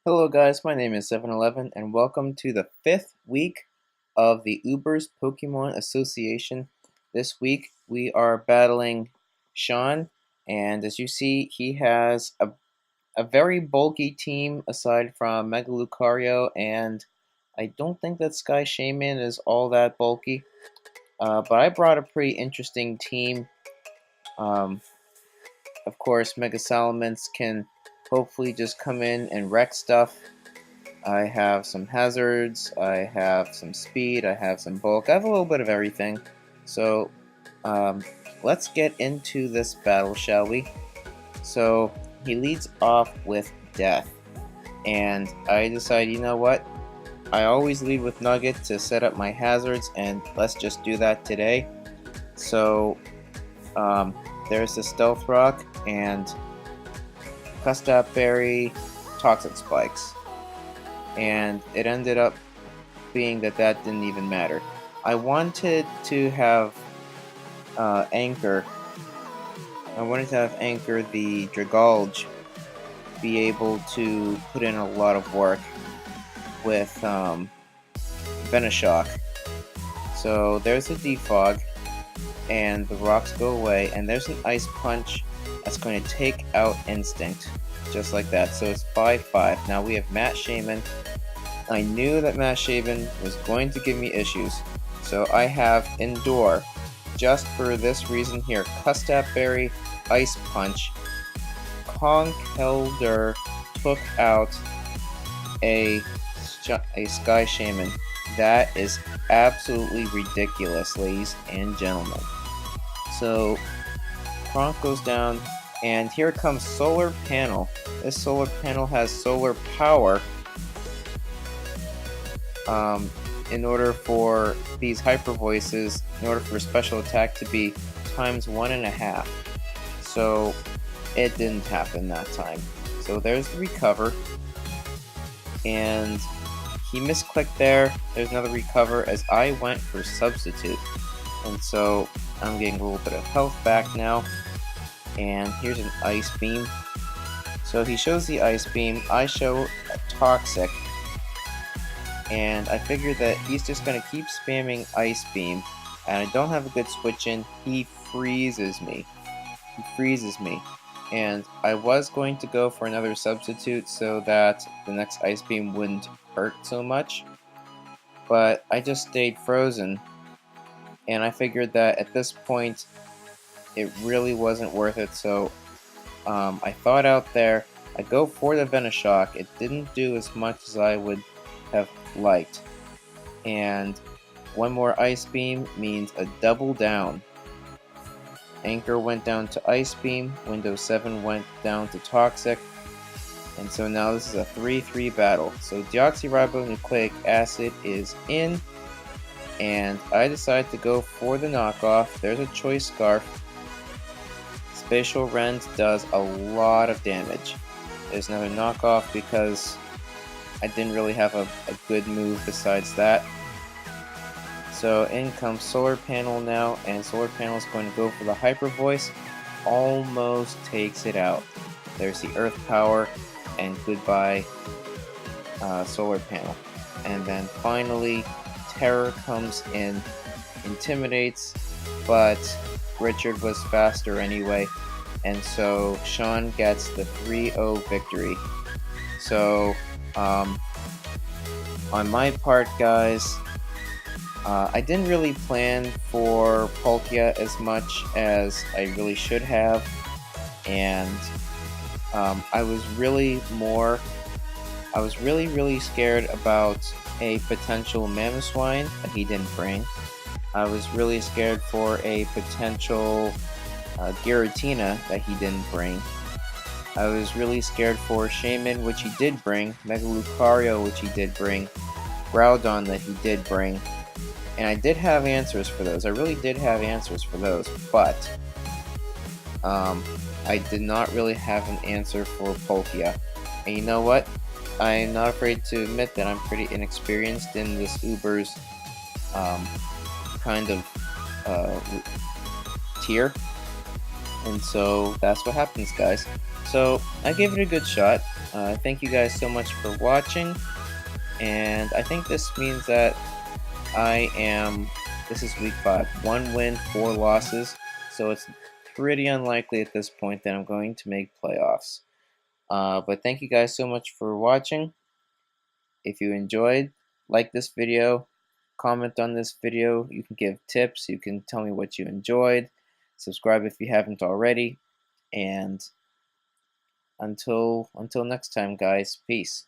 Hello guys, my name is 711 and welcome to the 5th week of the Ubers Pokémon Association. This week we are battling Sean, and as you see he has a very bulky team aside from Mega Lucario, and I don't think that Sky Shaman is all that bulky, but I brought a pretty interesting team. Um, of course Mega Salamence can hopefully just come in and wreck stuff. I have some hazards, I have some speed, I have some bulk, I have a little bit of everything. So let's get into this battle, shall we? So he leads off with Death, and I decide, you know what? I always lead with Nugget to set up my hazards, and let's just do that today. So there's the Stealth Rock and Custap Berry, Toxic Spikes. And it ended up being that didn't even matter. I wanted to have Anchor. I wanted to have Anchor the Dragalge be able to put in a lot of work with Venoshock. So there's a defog, and the rocks go away, and there's an Ice Punch that's going to take out Instinct, just like that. So it's 5-5. Now we have Matt Shaman. I knew that Matt Shaman was going to give me issues, so I have Endure, just for this reason here. Custap Berry, Ice Punch. Conkeldurr took out a Sky Shaman. That is absolutely ridiculous, ladies and gentlemen. So Kronk goes down, and here comes Solar Panel. This Solar Panel has solar power. In order for these Hyper Voices, in order for special attack to be times 1.5. So it didn't happen that time. So there's the recover, and he misclicked there. There's another recover as I went for Substitute, and so I'm getting a little bit of health back now. And here's an Ice Beam. So he shows the Ice Beam, I show a Toxic, and I figured that he's just going to keep spamming Ice Beam, and I don't have a good switch in. He freezes me. He freezes me. And I was going to go for another Substitute so that the next Ice Beam wouldn't hurt so much, but I just stayed frozen, and I figured that at this point it really wasn't worth it, so I thought out there. I go for the Venoshock. It didn't do as much as I would have liked, and one more Ice Beam means a double down. Anchor went down to Ice Beam, Windows 7 went down to Toxic, and so now this is a 3-3 battle. So deoxyribonucleic acid is in, and I decide to go for the knockoff. There's a Choice Scarf. Spatial Rend does a lot of damage. There's another knockoff because I didn't really have a good move besides that. So in comes Solar Panel now, and Solar Panel is going to go for the Hyper Voice. Almost takes it out. There's the Earth Power, and goodbye Solar Panel. And then finally Terror comes in, intimidates, but Richard was faster anyway, and so Sean gets the 3-0 victory. So on my part, guys, I didn't really plan for Palkia as much as I really should have, and I was really scared about a potential Mamoswine that he didn't bring. I was really scared for a potential Giratina that he didn't bring. I was really scared for Shaman, which he did bring, Mega Lucario, which he did bring, Groudon that he did bring, and I did have answers for those. I really did have answers for those, but I did not really have an answer for Palkia. And you know what? I'm not afraid to admit that I'm pretty inexperienced in this Ubers kind of tier, and so that's what happens, guys. So I gave it a good shot. Thank you guys so much for watching, and I think this means that this is week 5. 1 win, 4 losses, so it's pretty unlikely at this point that I'm going to make playoffs. But thank you guys so much for watching. If you enjoyed, like this video, comment on this video. You can give tips. You can tell me what you enjoyed. Subscribe if you haven't already. And until next time, guys, peace.